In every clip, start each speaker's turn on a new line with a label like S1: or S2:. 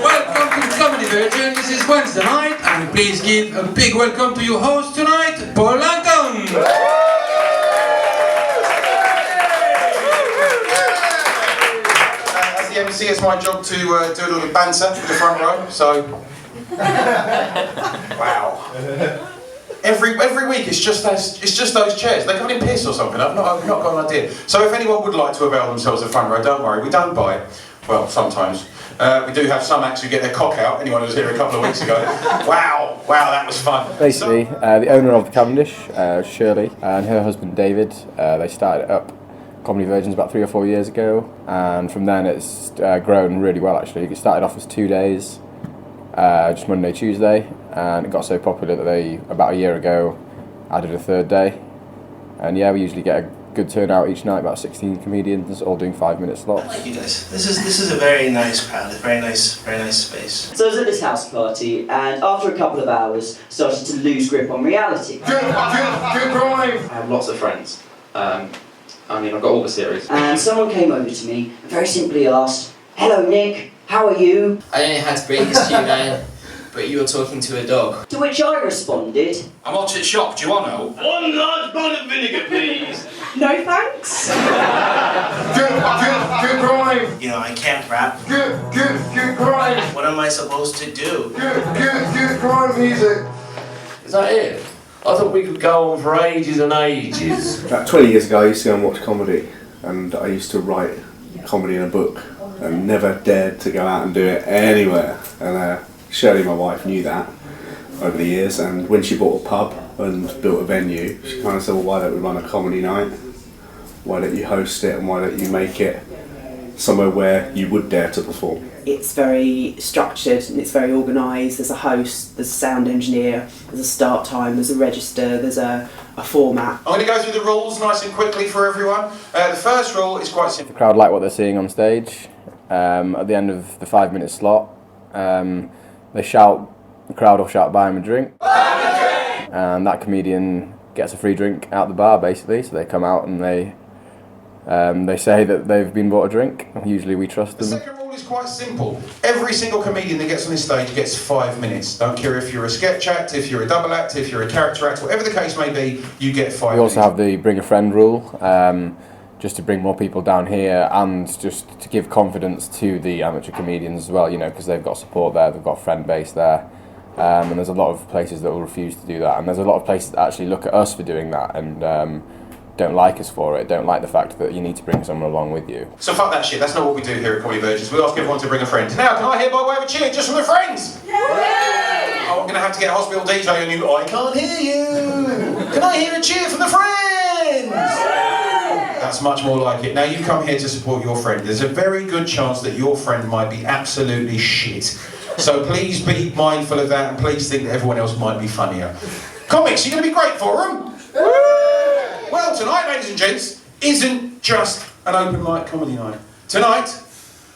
S1: Welcome to Comedy Virgin. This is Wednesday night, and please give a big welcome to your host tonight, Paul Langton.
S2: As the MC, it's my job to do a little banter in the front row. So, wow. Every week it's just those chairs. They come in piss or something. I've not got an idea. So if anyone would like to avail themselves of the front row, don't worry. We don't bite. Well, sometimes. We do have some acts who get their cock out. Anyone who was here a couple of weeks ago. Wow, that was fun.
S3: Basically, the owner of the Cavendish, Shirley, and her husband David, they started up Comedy Virgins about 3 or 4 years ago, and from then it's grown really well actually. It started off as 2 days, just Monday, Tuesday, and it got so popular that they, about a year ago, added a third day. And yeah, we usually get a good turnout each night, about 16 comedians, all doing 5-minute slots.
S4: Thank you guys. This is a very nice crowd, a very nice space.
S5: So I was at this house party, and after a couple of hours, started to lose grip on reality.
S2: Good grind.
S6: I have lots of friends. I've got all the series.
S5: And someone came over to me and very simply asked, "Hello Nick, how are you?"
S7: I don't know how to break this to you, man, but you were talking to a dog.
S5: To which I responded,
S1: I'm hot at shop, do you want to?
S4: One large bottle of vinegar, please.
S8: No thanks.
S2: Good grind.
S4: You know, I can't rap.
S2: Good grind.
S4: What am I supposed to do?
S2: Good grind music.
S9: Is that it? I thought we could go on for ages and ages.
S10: About 20 years ago I used to go and watch comedy, and I used to write comedy in a book and never dared to go out and do it anywhere. And Shirley, my wife, knew that over the years, and when she bought a pub and built a venue, she kind of said, well, why don't we run a comedy night? Why don't you host it, and why don't you make it somewhere where you would dare to perform?
S8: It's very structured and it's very organised. There's a host, there's a sound engineer, there's a start time, there's a register, there's a format.
S2: I'm going to go through the rules nice and quickly for everyone. The first rule is quite simple.
S3: The crowd like what they're seeing on stage. At the end of the 5-minute slot, they shout, the crowd will shout, "Buy him a drink." And that comedian gets a free drink out the bar basically, so they come out and they say that they've been bought a drink. Usually we trust them.
S2: The second rule is quite simple. Every single comedian that gets on this stage gets 5 minutes. Don't care if you're a sketch act, if you're a double act, if you're a character act, whatever the case may be, you get 5 minutes.
S3: We also have the bring a friend rule, just to bring more people down here and just to give confidence to the amateur comedians as well, you know, because they've got support there, they've got a friend base there. And there's a lot of places that will refuse to do that, and there's a lot of places that actually look at us for doing that and don't like us for it, don't like the fact that you need to bring someone along with you.
S2: So fuck that shit, that's not what we do here at Comedy Virgins. We ask everyone to bring a friend. Now, can I hear by way of a cheer just from the friends? Yeah. Oh, I'm going to have to get a hospital DJ on you. I can't hear you. Can I hear a cheer from the friends? Yeah. That's much more like it. Now, you come here to support your friend. There's a very good chance that your friend might be absolutely shit. So please be mindful of that, and please think that everyone else might be funnier. Comics, you're going to be great for them. Well, tonight, ladies and gents, isn't just an open mic comedy night. Tonight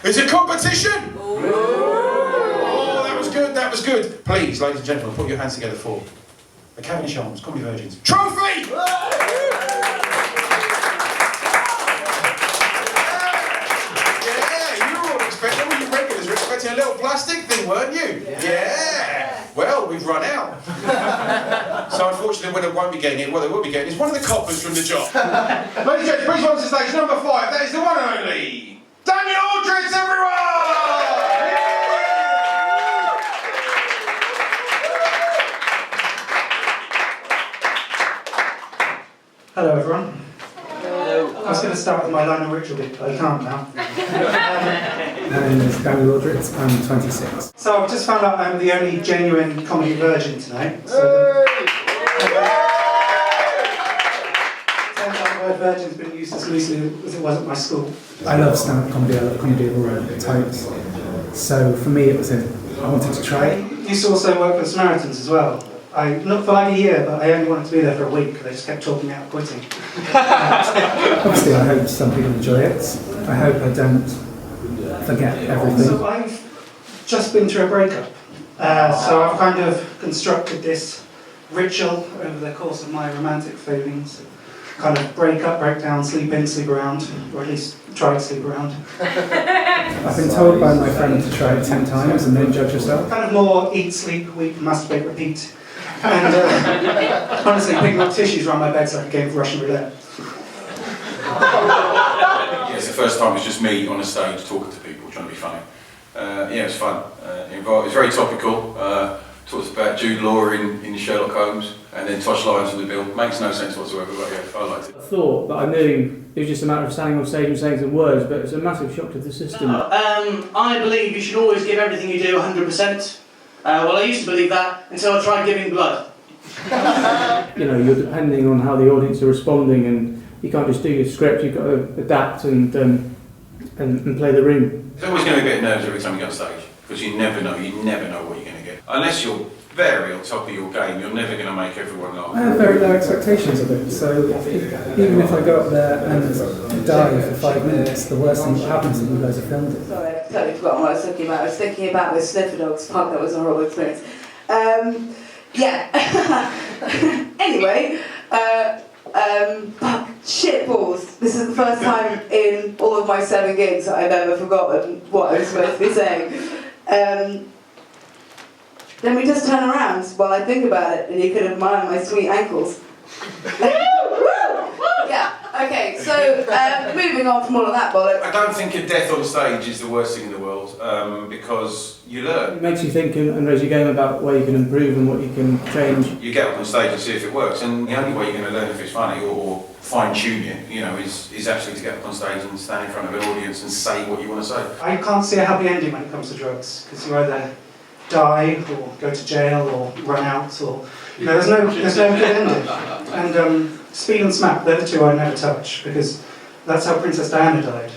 S2: is a competition. Oh, that was good. Please, ladies and gentlemen, put your hands together for the Cavendish Arms, Comedy Virgins Trophy! You're expecting a little plastic thing, weren't you? Yeah. Well, we've run out. So unfortunately, they won't be getting it. What they will be getting is one of the coppers from the job. Ladies and gentlemen, please welcome to stage number 5. That is the one and only Daniel Aldridge, everyone!
S11: Hello, everyone. I was going to start with my Lionel Richie bit, but I can't now.
S12: My name is Daniel Aldridge, I'm 26.
S11: So I've just found out I'm the only genuine comedy virgin tonight. So turns out the word virgin's been used as loosely as it was at my school.
S12: I love stand-up comedy, I love comedy of all types. So for me it was I wanted to try it.
S11: I used to also work for the Samaritans as well. I looked for like a year, but I only wanted to be there for a week. They just kept talking me out of quitting.
S12: Obviously I hope some people enjoy it. I hope I don't forget everything.
S11: So I've just been through a breakup. So I've kind of constructed this ritual over the course of my romantic feelings. kind of break up, break down, sleep in, sleep around, or at least try to sleep around.
S12: I've been told by my friend to try it 10 times and then judge yourself.
S11: Kind of more eat, sleep, weep, masturbate, repeat. And honestly, picking up tissues around my bed's like a game of Russian roulette.
S2: Yeah, it's the first time it's just me on a stage talking to people, trying to be funny. Yeah, it was fun. It was very topical. Talked about Jude Law in Sherlock Holmes, and then Tosh Lyons on the bill. Makes no sense whatsoever, but yeah, I liked it.
S12: I thought that I knew it was just a matter of standing on stage and saying some words, but it's a massive shock to the system.
S4: I believe you should always give everything you do 100%. Well, I used to believe that until I tried giving blood.
S12: You know, you're depending on how the audience are responding, and you can't just do your script. You've got to adapt and play the room.
S2: There's always going to be a bit of nerves every time you go on stage, because you never know what you're going to get. Unless you're very on top of your game, you're never going to make everyone laugh.
S12: I have very low expectations of it, so even if I go up there and die for 5 minutes, the worst thing that happens is that you guys have filmed it.
S13: Sorry, I've totally forgotten what I was talking about. I was thinking about with sniffer dogs. Fuck, that was a horrible experience. Yeah. Anyway, fuck, shitballs. This is the first time in all of my 7 gigs that I've ever forgotten what I was supposed to be saying. Then we just turn around while I think about it, and you can admire my sweet ankles. Yeah, okay, so moving on from all of that bollocks.
S2: I don't think a death on stage is the worst thing in the world, because you learn.
S12: It makes you think and raise your game about where you can improve and what you can change.
S2: You get up on stage and see if it works, and the only way you're going to learn if it's funny or fine-tune it, is actually to get up on stage and stand in front of an audience and say what you want to say.
S11: I can't see a happy ending when it comes to drugs, because you either die or go to jail or run out, or there's no good ending. And speed and smack, they're the 2 I never touch, because that's how Princess Diana died.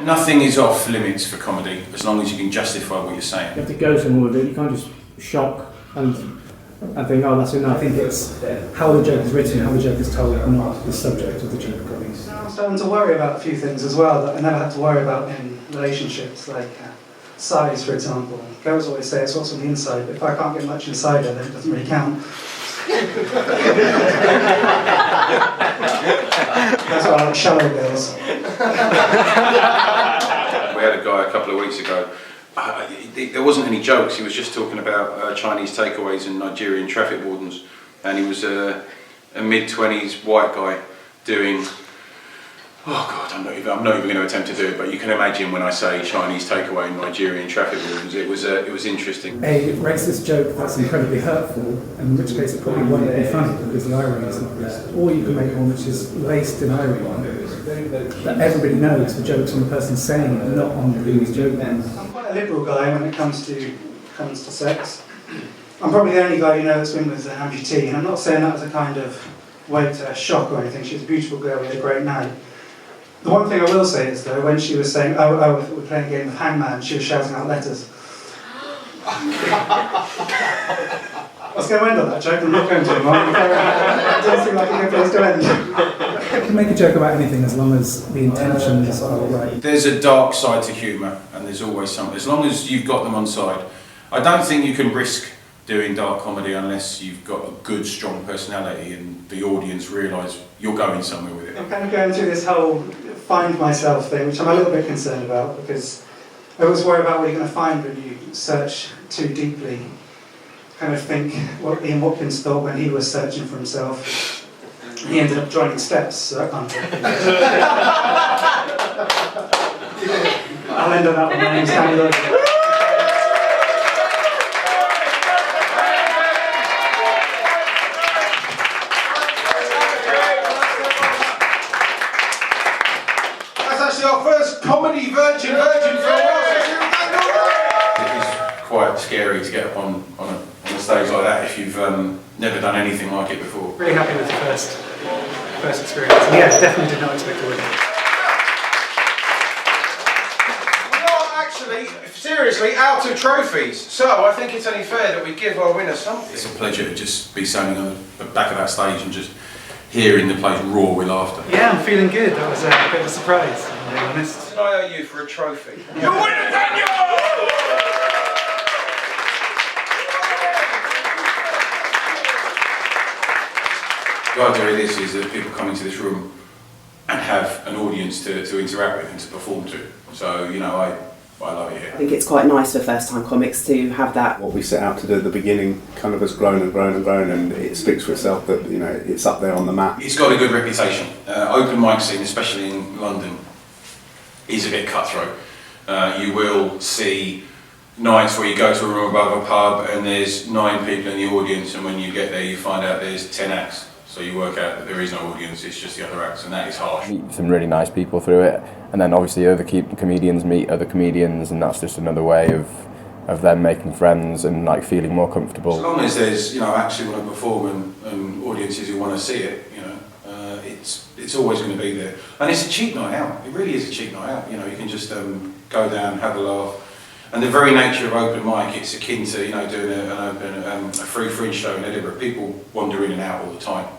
S2: Nothing is off limits for comedy as long as you can justify what you're saying.
S12: You have to go somewhere with it. You can't just shock and think, oh, that's enough. I think it's how the joke is written, how the joke is told, not the subject of the joke.
S11: I'm starting to worry about a few things as well that I never had to worry about in relationships, like size, for example. Girls always say it's what's on the inside, but if I can't get much inside her, then it doesn't really count. That's why I like shallow girls.
S2: We had a guy a couple of weeks ago. There wasn't any jokes. He was just talking about Chinese takeaways and Nigerian traffic wardens, and he was a mid-20s white guy doing. Oh God, I'm not even going to attempt to do it, but you can imagine when I say Chinese takeaway and Nigerian traffic wardens, it was interesting.
S12: A racist joke that's incredibly hurtful, in which case it probably won't be funny because the irony is not there. Or you can make one which is laced in irony, that everybody knows the joke's on the person saying it, not on who's joking.
S11: I'm quite a liberal guy when it comes to sex. I'm probably the only guy you know that's been with an amputee, and I'm not saying that as a kind of way to shock or anything. She's a beautiful girl, we had a great night. The one thing I will say is, though, when she was saying, oh, we're playing a game of hangman, she was shouting out letters. I was going to end on that joke, I'm not going to. It doesn't seem like a good place to end.
S12: You can make a joke about anything as long as the intentions are right.
S2: There's a dark side to humour, and there's always something. As long as you've got them on side. I don't think you can risk doing dark comedy unless you've got a good, strong personality and the audience realise you're going somewhere with it.
S11: I'm kind of going through this whole find myself thing, which I'm a little bit concerned about, because I always worry about what you're going to find when you search too deeply. Kind of think what Ian Watkins thought when he was searching for himself. He ended up joining Steps, so that can't be. I'll end on that one. My name's Danny Lloyd.
S2: Our first comedy virgin for a while. It was quite scary to get up on a stage like that if you've never done anything like it before.
S11: Really happy with the first experience. Yeah, definitely did not expect to win.
S2: We are actually, seriously, out of trophies, so I think it's only fair that we give our winner something. It's a pleasure to just be standing on the back of that stage and just hearing the place roar with laughter.
S11: Yeah, I'm feeling good. That was a bit of a surprise, to be honest.
S2: I owe you for a trophy. You winner, Daniel!
S14: The idea of this is that people come into this room and have an audience to interact with and to perform to. So, you know, I love it here.
S8: I think it's quite nice for first-time comics to have that.
S10: What we set out to do at the beginning kind of has grown and grown and grown, and it speaks for itself that, you know, it's up there on the map.
S14: It's got a good reputation. Open mic scene, especially in London, is a bit cutthroat. You will see nights where you go to a room above a pub and there's 9 people in the audience, and when you get there you find out there's 10 acts. So you work out that there is no audience, it's just the other acts, and that is harsh.
S3: Meet some really nice people through it, and then obviously other comedians meet other comedians, and that's just another way of them making friends and like feeling more comfortable.
S14: As long as there's, you know, acts who want to perform and audiences who want to see it, you know, it's always going to be there. And it's a cheap night out. It really is a cheap night out. You know, you can just go down, have a laugh. And the very nature of open mic, it's akin to, you know, doing a free fringe show in Edinburgh. People wander in and out all the time.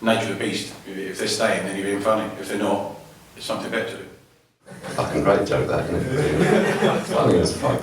S14: Nature of the beast. If they're staying, then you're being funny. If they're not, there's something better to do.
S9: Fucking great joke, that, isn't it? Funny as fuck.